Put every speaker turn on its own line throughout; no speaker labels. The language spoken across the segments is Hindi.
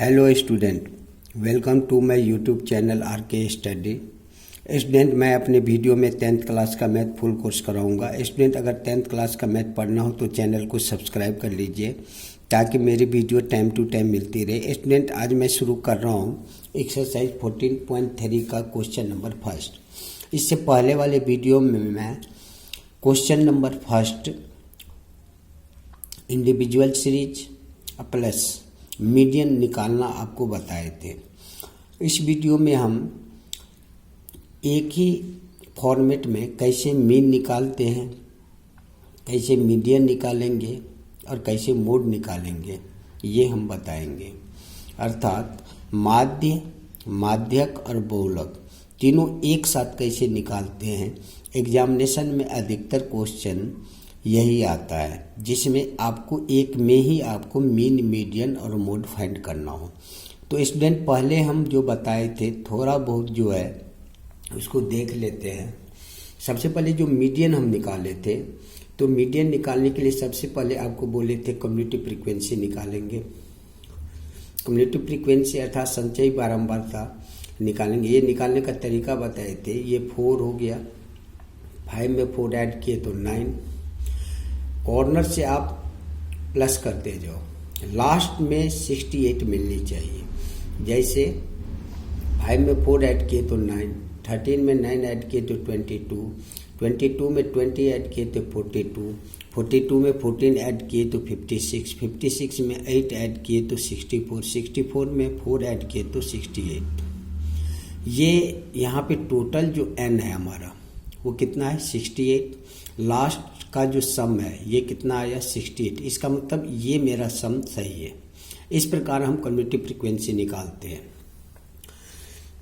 Hello student, welcome to my YouTube channel R K study. Student, मैं अपने वीडियो में 10th क्लास का मैथ फुल कोर्स कराऊंगा। स्टूडेंट, अगर 10th क्लास का मैथ पढ़ना हो तो चैनल को सब्सक्राइब कर लीजिए ताकि मेरी वीडियो टाइम टू टाइम मिलती रहे। स्टूडेंट, आज मैं शुरू कर रहा हूँ एक्सरसाइज 14.3 का क्वेश्चन नंबर फर्स्ट। इससे पहले वाले वीडियो में मैं question number first individual series plus median निकालना आपको बताए थे। इस वीडियो में हम एक ही फॉर्मेट में कैसे मीन निकालते हैं, कैसे मीडियन निकालेंगे और कैसे मोड निकालेंगे ये हम बताएंगे। अर्थात माध्य, माध्यक और बहुलक तीनों एक साथ कैसे निकालते हैं। एग्जामिनेशन में अधिकतर क्वेश्चन यही आता है जिसमें आपको एक में ही आपको मीन, मीडियन और मोड फाइंड करना हो। तो स्टूडेंट, पहले हम जो बताए थे थोड़ा बहुत जो है उसको देख लेते हैं। सबसे पहले जो मीडियन हम निकाले थे, तो मीडियन निकालने के लिए सबसे पहले आपको बोले थे कम्युनिटी फ्रीक्वेंसी निकालेंगे। कम्युनिटी फ्रीक्वेंसी अर्थात संचयी बारंबारता निकालेंगे। ये निकालने का तरीका बताए थे। ये 4 हो गया, 5 में 4 ऐड किए तो 9। कॉर्नर से आप प्लस करते जाओ, लास्ट में 68 मिलनी चाहिए। जैसे 5 में 4 ऐड किए तो 9, 13 में 9 ऐड किए तो 22, 22 में 20 ऐड किए तो 42, 42 में 14 ऐड किए तो 56, 56 में 8 ऐड किए तो 64, 64 में 4 ऐड किए तो 68। ये यहाँ पे टोटल जो n है हमारा वो कितना है 68। लास्ट का जो सम है ये कितना आया 68। इसका मतलब ये मेरा सम सही है। इस प्रकार हम कम्युनिटी फ्रीक्वेंसी निकालते हैं।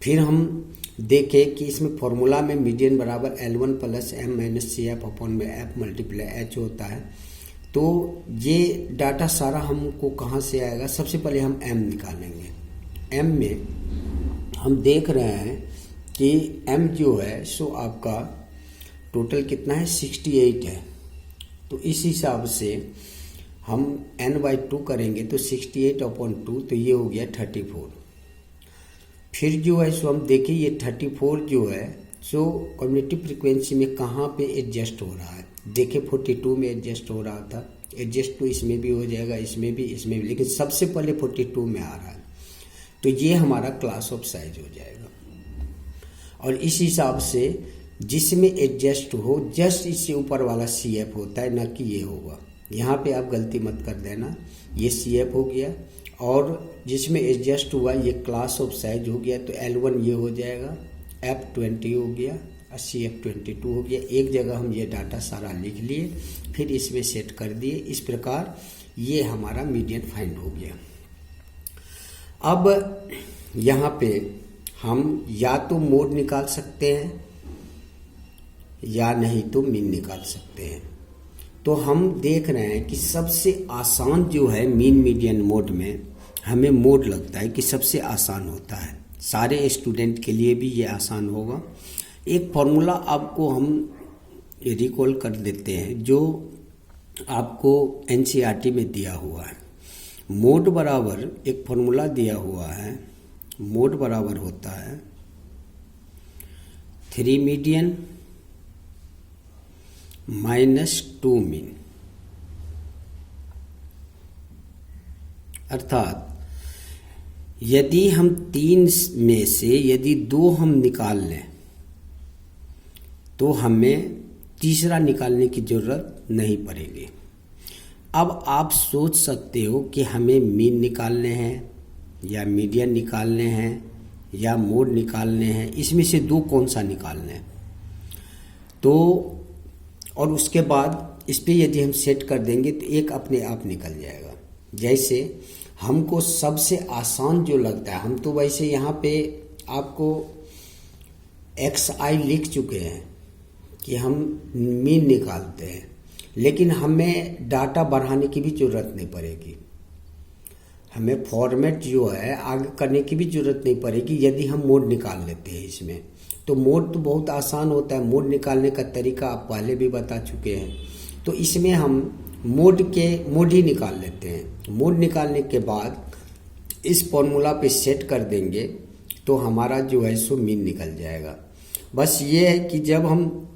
फिर हम देखें कि इसमें फॉर्मूला में मीडियन बराबर L1 plus M minus CF upon में F मल्टीप्लाई H होता है। तो ये डाटा सारा हमको कहाँ से आएगा? सबसे पहले हम M निकालेंगे। M में हम देख रहे हैं कि M जो है सो आपका टोटल कितना है 68 है। तो इस हिसाब से हम n/2 करेंगे तो 68 अपॉन 2, तो ये हो गया 34। फिर जो है सो हम देखें ये 34 जो है सो कम्युनिटी फ्रीक्वेंसी में कहाँ पे एडजस्ट हो रहा है। देखें 42 में एडजस्ट हो रहा था, एडजस्ट तो इसमें भी हो जाएगा, इसमें भी, इसमें भी, लेकिन सबसे पहले 42 में आ रहा है। तो ये हमारा क्लास ऑफ साइज हो जाएगा। और इस हिसाब से जिसमें एडजस्ट हो जस्ट इससे ऊपर वाला CF होता है, ना कि ये होगा। यहाँ पे आप गलती मत कर देना। ये CF हो गया और जिसमें एडजस्ट हुआ ये क्लास ऑफ साइज हो गया। तो L1 ये हो जाएगा, F20 हो गया और CF 22 हो गया। एक जगह हम ये डाटा सारा लिख लिए, फिर इसमें सेट कर दिए। इस प्रकार ये हमारा मीडियन फाइंड हो गया। अब यहाँ पे हम या तो मोड निकाल सकते हैं या नहीं तो मीन निकाल सकते हैं। तो हम देख रहे हैं कि सबसे आसान जो है मीन, मीडियन, मोड में हमें मोड लगता है कि सबसे आसान होता है। सारे स्टूडेंट के लिए भी ये आसान होगा। एक फॉर्मूला आपको हम रिकॉल कर देते हैं जो आपको NCERT में दिया हुआ है। मोड बराबर एक फॉर्मूला दिया हुआ है। मोड बराबर होता है 3 मीडियन माइनस 2 मीन। अर्थात यदि हम 3 में से यदि 2 हम निकाल लें तो हमें तीसरा निकालने की जरूरत नहीं पड़ेगी। अब आप सोच सकते हो कि हमें मीन निकालने हैं या मीडियन निकालने हैं या मोड निकालने हैं, इसमें से 2 कौन सा निकालने हैं। तो और उसके बाद इस पर यदि हम सेट कर देंगे तो एक अपने आप निकल जाएगा। जैसे हमको सबसे आसान जो लगता है, हम तो वैसे यहाँ पे आपको XI लिख चुके हैं कि हम मीन निकालते हैं, लेकिन हमें डाटा बढ़ाने की भी ज़रूरत नहीं पड़ेगी। हमें फॉर्मेट जो है आगे करने की भी ज़रूरत नहीं पड़ेगी यदि हम मोड निकाल लेते हैं इसमें। तो मोड तो बहुत आसान होता है। मोड निकालने का तरीका आप पहले भी बता चुके हैं। तो इसमें हम मोड ही निकाल लेते हैं। मोड निकालने के बाद इस फॉर्मूला पे सेट कर देंगे तो हमारा जो है सो मीन निकल जाएगा। बस ये है कि जब हम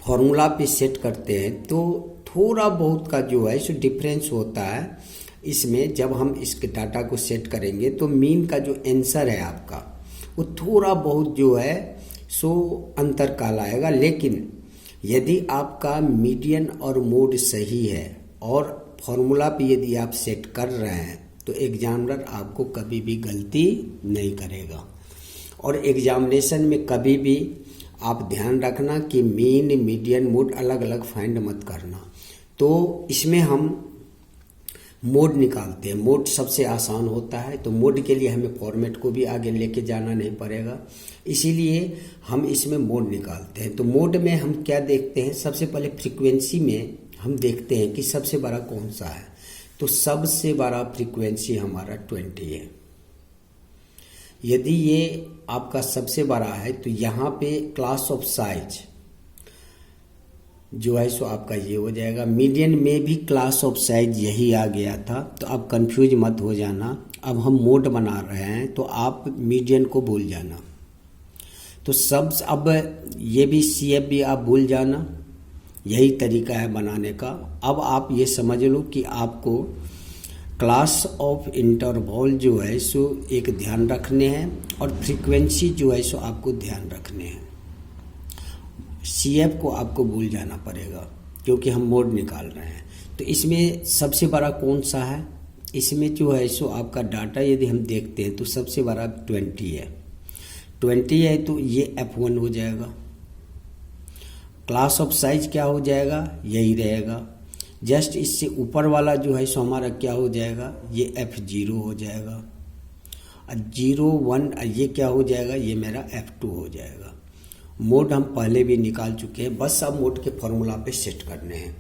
फॉर्मूला पे सेट करते हैं तो थोड़ा बहुत का जो है सो डिफरेंस होता है इसमें। जब हम इसके डाटा को सेट करेंगे तो मीन का जो आंसर है आपका वो थोड़ा बहुत जो है सो अंतर कहलाएगा। लेकिन यदि आपका मीडियन और मोड सही है और फॉर्मूला पे यदि आप सेट कर रहे हैं तो एग्जामिनर आपको कभी भी गलती नहीं करेगा। और एग्जामिनेशन में कभी भी आप ध्यान रखना कि मीन मीडियन मोड अलग अलग फाइंड मत करना। तो इसमें हम मोड निकालते हैं। मोड सबसे आसान होता है, तो मोड के लिए हमें फॉर्मेट को भी आगे लेके जाना नहीं पड़ेगा, इसीलिए हम इसमें मोड निकालते हैं। तो मोड में हम क्या देखते हैं, सबसे पहले फ्रीक्वेंसी में हम देखते हैं कि सबसे बड़ा कौन सा है। तो सबसे बड़ा फ्रीक्वेंसी हमारा 20 है। यदि ये आपका सबसे बड़ा है तो यहाँ पे क्लास ऑफ साइज जो है सो आपका ये हो जाएगा। मीडियन में भी क्लास ऑफ साइज यही आ गया था, तो आप कंफ्यूज मत हो जाना। अब हम मोड बना रहे हैं तो आप मीडियन को भूल जाना। तो सब अब ये भी CF भी आप भूल जाना, यही तरीका है बनाने का। अब आप ये समझ लो कि आपको क्लास ऑफ इंटरवल जो है सो एक ध्यान रखने हैं और फ्रीक्वेंसी जो है सो आपको ध्यान रखने हैं। CF को आपको भूल जाना पड़ेगा क्योंकि हम मोड निकाल रहे हैं। तो इसमें सबसे बड़ा कौन सा है, इसमें जो है सो आपका डाटा यदि हम देखते हैं तो सबसे बड़ा 20 है। 20 है तो ये F1 हो जाएगा। क्लास ऑफ साइज क्या हो जाएगा, यही रहेगा। जस्ट इससे ऊपर वाला जो है सो हमारा क्या हो जाएगा, ये F0 हो जाएगा। 0 1 ये क्या हो जाएगा, ये मेरा F2 हो जाएगा। मोड हम पहले भी निकाल चुके हैं, बस अब मोड के फॉर्मूला पे सेट करने हैं।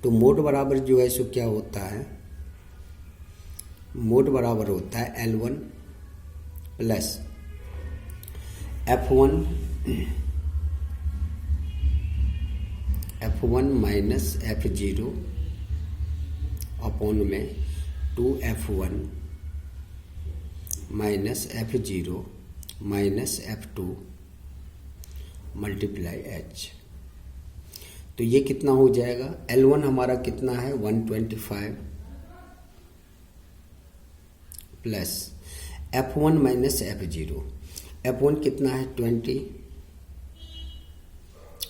तो मोड बराबर जो है सो क्या होता है, मोड बराबर होता है L1 plus F1 minus F0 upon में 2F1 minus F0 minus F2 multiply H। तो ये कितना हो जाएगा, L1 हमारा कितना है 125 plus F1 minus F0। F1 कितना है 20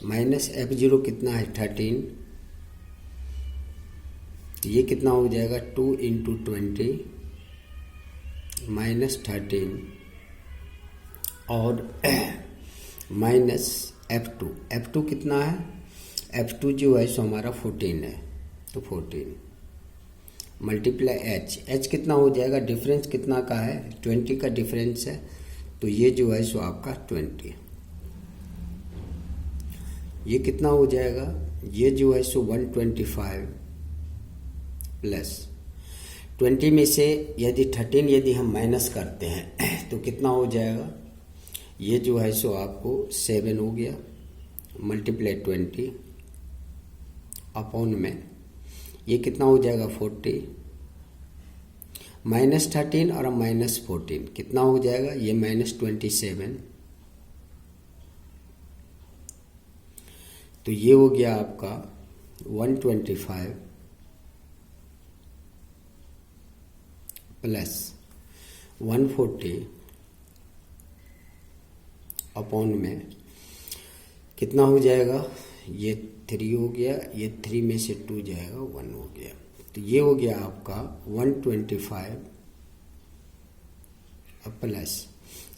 माइनस F0 कितना है 13। तो ये कितना हो जाएगा 2 इंटू 20 माइनस 13 और माइनस F2। F2 कितना है, F2 जो है सो हमारा 14 है, तो 14 मल्टीप्लाई H कितना हो जाएगा, डिफरेंस कितना का है 20 का डिफरेंस है, तो ये जो है सो आपका 20। ये कितना हो जाएगा, ये जो है सो 125 प्लस 20 में से यदि 13 यदि हम माइनस करते हैं तो कितना हो जाएगा, ये जो है सो आपको 7 हो गया मल्टीप्लाई 20 अपॉन में ये कितना हो जाएगा 40 माइनस 13 और माइनस 14 कितना हो जाएगा, ये माइनस 27। तो ये हो गया आपका 125 प्लस 140 अपॉन में कितना हो जाएगा, ये 3 हो गया, ये 3 में से 2 जाएगा 1 हो गया। तो ये हो गया आपका 125 प्लस,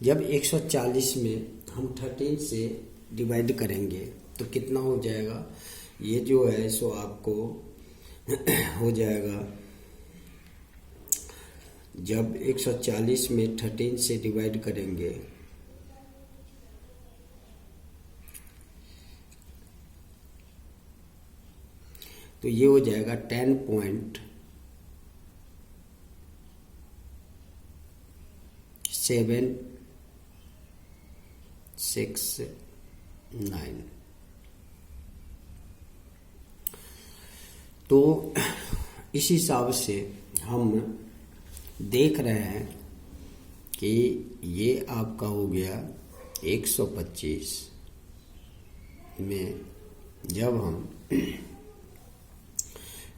जब 140 में हम 13 से डिवाइड करेंगे तो कितना हो जाएगा, ये जो है सो आपको हो जाएगा, जब 140 में 13 से डिवाइड करेंगे तो ये हो जाएगा 10.769। तो इस हिसाब से हम देख रहे हैं कि ये आपका हो गया 125 में जब हम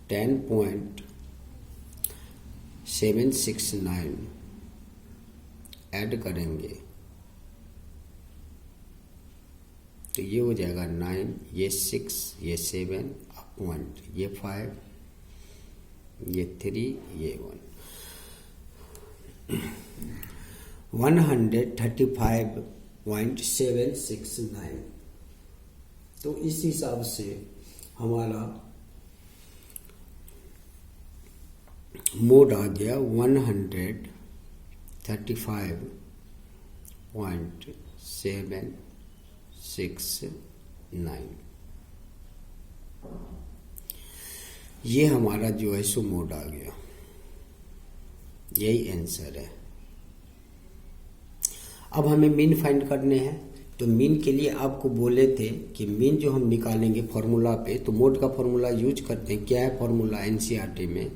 10.769 ऐड करेंगे तो ये हो जाएगा 9, ये 6, ये 7, पॉइंट, ये 5, ये 3, ये 1, 135.769। तो इस हिसाब से हमारा मोड आ गया 135.769। ये हमारा जो है सो मोड आ गया, यही आंसर है। अब हमें मीन फाइंड करने हैं, तो मीन के लिए आपको बोले थे कि मीन जो हम निकालेंगे फॉर्मूला पे, तो मोड का फॉर्मूला यूज करते हैं। क्या है फॉर्मूला एनसीईआरटी में?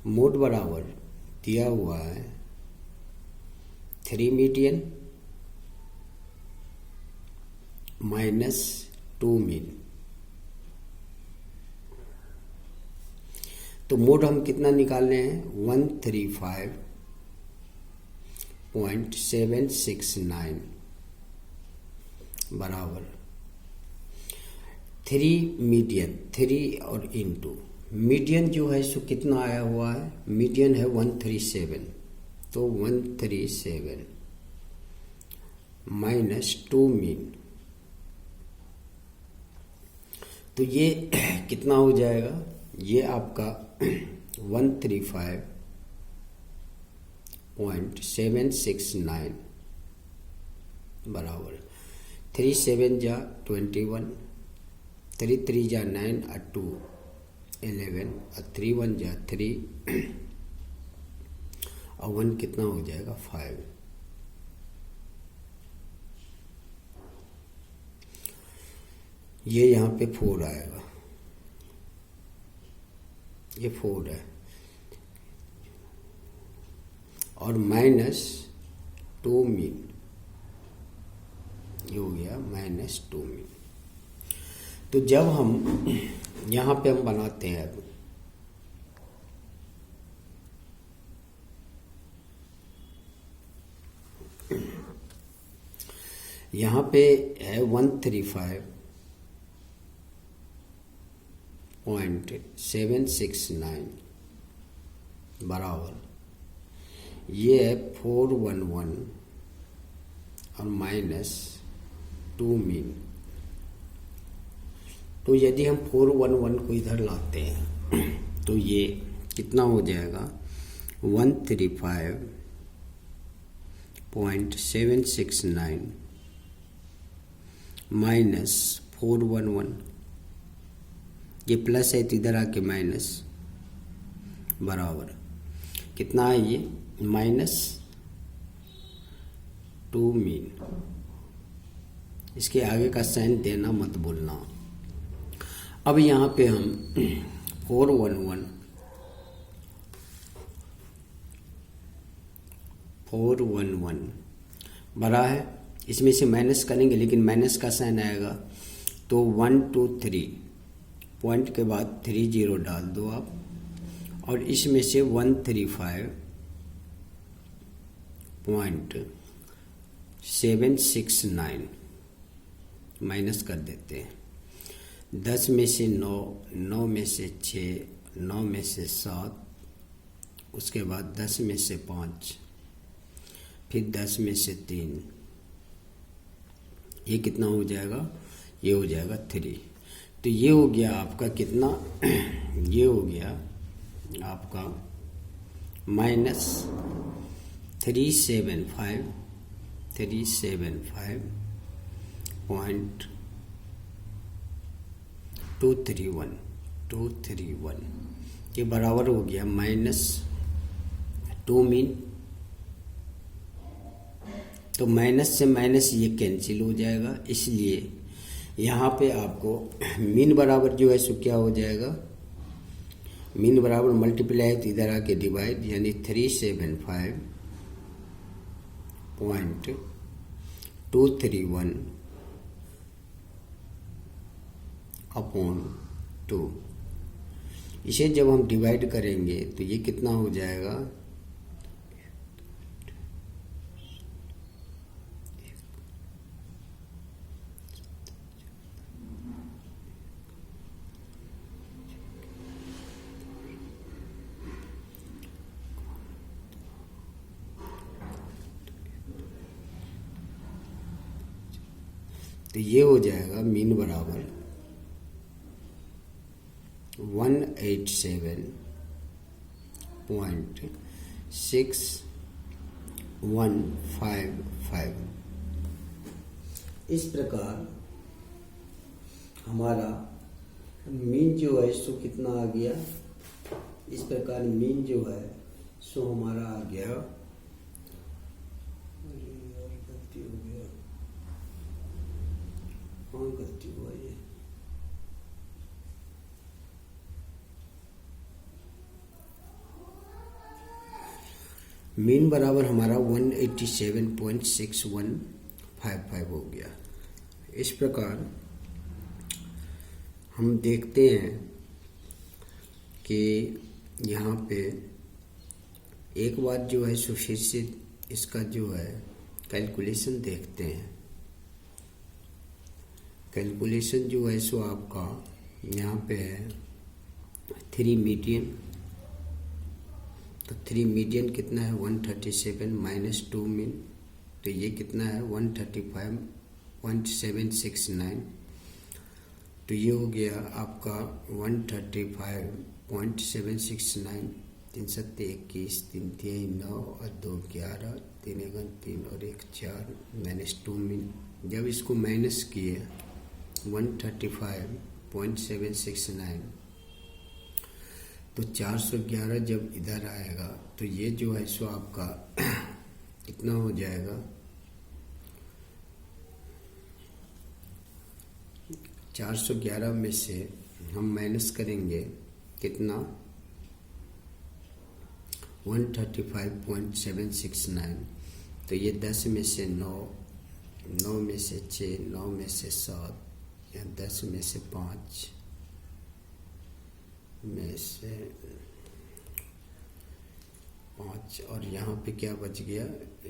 मोड बराबर दिया हुआ है 3 मीडियन माइनस 2 मीन। तो मोड हम कितना निकालने हैं? 135.769 बराबर 3 मीडियन, 3 और इंटू मीडियन जो है सो कितना आया हुआ है? मीडियन है 137, तो 137 माइनस 2 मीन, तो ये कितना हो जाएगा? ये आपका 135.769 बराबर 3 7 जा 21, 3 3 जा 9 और 2 11 और 3 1 जा 3 और 1 कितना हो जाएगा? 5। ये यहाँ पे 4 आएगा, ये 4 है, और माइनस 2 मीन, ये हो गया माइनस 2 मीन। तो जब हम यहाँ पे हम बनाते हैं, अब यहाँ पे है 135.769 बराबर, ये है 411 और माइनस 2 मीन। तो यदि हम 411 को इधर लाते हैं तो ये कितना हो जाएगा? 135.769 माइनस 411, ये प्लस है तो इधर आके माइनस, बराबर कितना है? ये माइनस 2 मीन। इसके आगे का साइन देना मत भूलना। अब यहाँ पे हम 411 बड़ा है, इसमें से माइनस करेंगे, लेकिन माइनस का साइन आएगा तो 1 2 3 पॉइंट के बाद 30 डाल दो आप, और इसमें से 135.769 माइनस कर देते हैं। 10 में से 9, 9 में से 6, 9 में से 7, उसके बाद 10 में से 5, फिर 10 में से 3, ये कितना हो जाएगा? ये हो जाएगा 3। तो ये हो गया आपका कितना? ये हो गया आपका माइनस 375.231 ये बराबर हो गया माइनस 2 मीन। तो माइनस से माइनस ये कैंसिल हो जाएगा, इसलिए यहाँ पे आपको मीन बराबर जो है सो क्या हो जाएगा? मीन बराबर मल्टीप्लाई तो इधर आके डिवाइड, यानी 375 0.231 अपॉन 2। इसे जब हम डिवाइड करेंगे तो ये कितना हो जाएगा, तो ये हो जाएगा मीन बराबर 187.6155। इस प्रकार हमारा मीन जो है सो कितना आ गया, इस प्रकार मीन जो है सो हमारा आ गया, गलती हो गया, हाँ गलती हुआ ये, मीन बराबर हमारा 187.6155 हो गया। इस प्रकार हम देखते हैं कि यहाँ पे एक बात जो है सो फिर से इसका जो है कैलकुलेशन देखते हैं। कैलकुलेशन जो है सो आपका यहाँ पे है 3 मीडियन, तो 3 मीडियन कितना है 137 माइनस 2 मीन, तो ये कितना है 135.769, तो ये हो गया आपका 135.769। 3 सत्ते 21, 3 तिहाई 9 और 2 11, 3 एकम 3 और 1 4 माइनस 2 मीन। जब इसको माइनस किए 135.769 तो 411 जब इधर आएगा तो ये जो है सो आपका कितना हो जाएगा, 411 में से हम माइनस करेंगे कितना 135.769, तो ये 10 में से 9, 9 में से 6, 9 में से 7 या 10 में से 5 में से 5 और यहाँ पे क्या बच गया,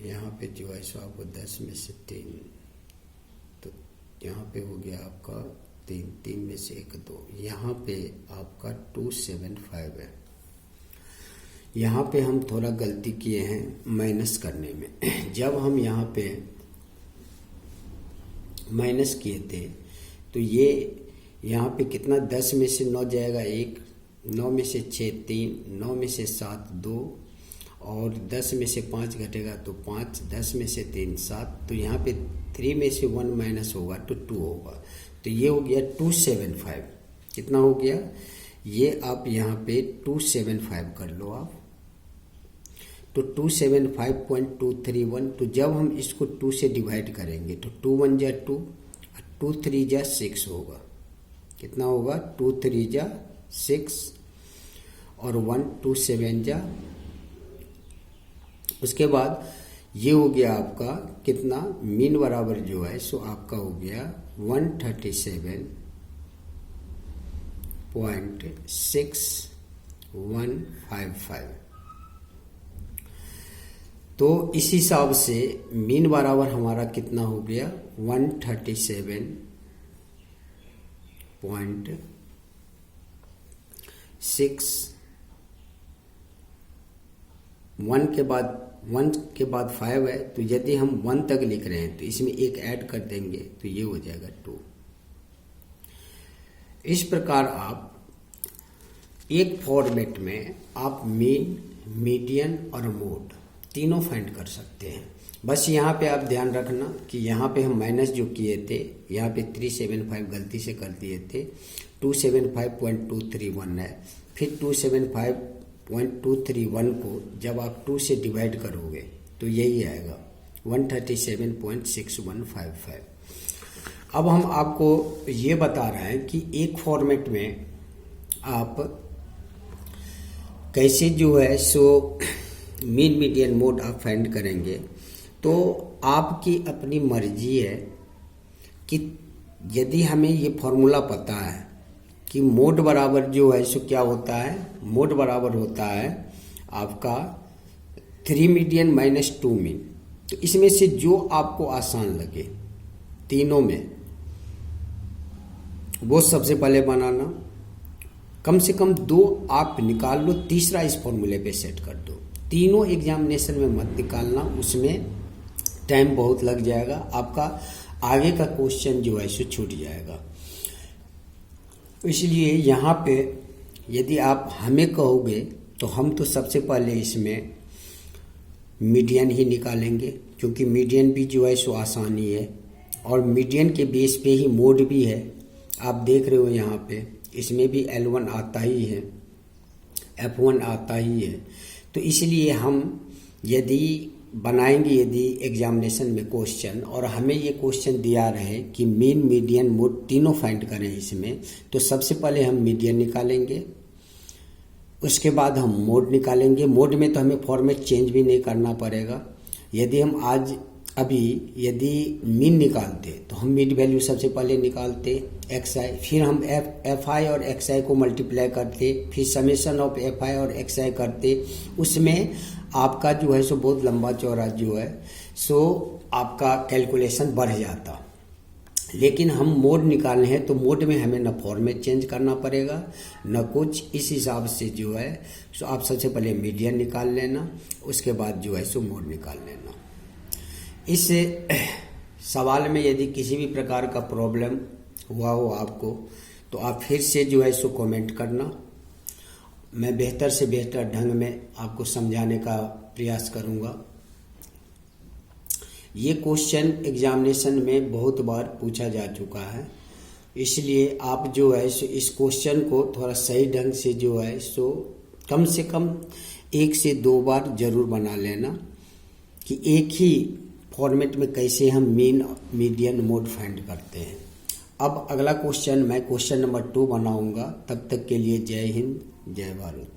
यहाँ पे जो है सो आपको 10 में से 3, तो यहाँ पे हो गया आपका 3, 3 में से 1 2, यहाँ पे आपका 275 है। यहाँ पे हम थोड़ा गलती किए हैं माइनस करने में। जब हम यहाँ पे माइनस किए थे तो ये यहाँ पे कितना 10 में से 9 जाएगा 1, 9 में से 6 3, 9 में से 7 2 और 10 में से 5 घटेगा तो 5, 10 में से 3 7, तो यहाँ पे 3 में से 1 माइनस होगा तो 2 होगा, तो ये हो गया 275। कितना हो गया ये, आप यहाँ पे 275 कर लो आप, तो 275.231, तो जब हम इसको 2 से डिवाइड करेंगे तो 2 1 जा 2, 2 3 जा 6 होगा। कितना होगा 2 3 जा 6 और 1 2 7 जा, उसके बाद ये हो गया आपका कितना, मीन बराबर जो है सो आपका हो गया 137.6155। तो इस हिसाब से मीन बराबर हमारा कितना हो गया 137.6, 1 के बाद 5 है, तो यदि हम 1 तक लिख रहे हैं तो इसमें एक ऐड कर देंगे तो ये हो जाएगा 2। इस प्रकार आप एक फॉर्मेट में आप मीन, मीडियन और मोड तीनों फाइंड कर सकते हैं। बस यहाँ पे आप ध्यान रखना कि यहाँ पे हम माइनस जो किए थे, यहाँ पे 375 गलती से कर दिए थे, 275.231 है, फिर 275.231 को जब आप 2 से डिवाइड करोगे तो यही आएगा 137.6155। अब हम आपको ये बता रहे हैं कि एक फॉर्मेट में आप कैसे जो है सो मीन मीडियन मोड आप फाइंड करेंगे। तो आपकी अपनी मर्जी है कि यदि हमें ये फॉर्मूला पता है कि मोड बराबर जो है सो क्या होता है, मोड बराबर होता है आपका 3 मीडियन माइनस 2 मीन। तो इसमें से जो आपको आसान लगे तीनों में वो सबसे पहले बनाना, कम से कम 2 आप निकाल लो, तीसरा इस फॉर्मूले पे सेट कर दो। तीनों एग्जामिनेशन में मत निकालना, उसमें टाइम बहुत लग जाएगा, आपका आगे का क्वेश्चन जो है सो छूट जाएगा। इसलिए यहाँ पे यदि आप हमें कहोगे तो हम तो सबसे पहले इसमें मीडियन ही निकालेंगे, क्योंकि मीडियन भी जो है सो आसान ही है और मीडियन के बेस पे ही मोड भी है। आप देख रहे हो यहाँ पे इसमें भी L1 आता ही है, F1 आता ही है। तो इसलिए हम यदि बनाएंगे यदि एग्जामिनेशन में क्वेश्चन और हमें ये क्वेश्चन दिया रहे कि मीन मीडियन मोड तीनों फाइंड करें इसमें, तो सबसे पहले हम मीडियन निकालेंगे, उसके बाद हम मोड निकालेंगे। मोड में तो हमें फॉर्मेट चेंज भी नहीं करना पड़ेगा। यदि हम आज अभी यदि मीन निकालते तो हम मीन वैल्यू सबसे पहले निकालते xi, फिर हम fi और xi को मल्टीप्लाई करते, फिर समेशन ऑफ fi और xi करते। उसमें आपका जो है सो बहुत लंबा चौड़ा जो है सो आपका कैलकुलेशन बढ़ जाता। लेकिन हम मोड निकालने हैं तो मोड में हमें न फॉर्मेट चेंज करना पड़ेगा न कुछ। इस हिसाब से जो है सो आप सबसे पहले मीडियन निकाल लेना, उसके बाद जो है सो मोड निकाल लेना। इस सवाल में यदि किसी भी प्रकार का प्रॉब्लम हुआ हो आपको तो आप फिर से जो है सो कमेंट करना, मैं बेहतर से बेहतर ढंग में आपको समझाने का प्रयास करूंगा। ये क्वेश्चन एग्जामिनेशन में बहुत बार पूछा जा चुका है, इसलिए आप जो है सो इस क्वेश्चन को थोड़ा सही ढंग से जो है सो कम से कम 1 से 2 बार जरूर बना लेना कि एक ही फॉर्मेट में कैसे हम मीन मीडियन मोड फाइंड करते हैं। अब अगला क्वेश्चन मैं क्वेश्चन नंबर 2 बनाऊंगा। तब तक के लिए जय हिंद, जय भारत।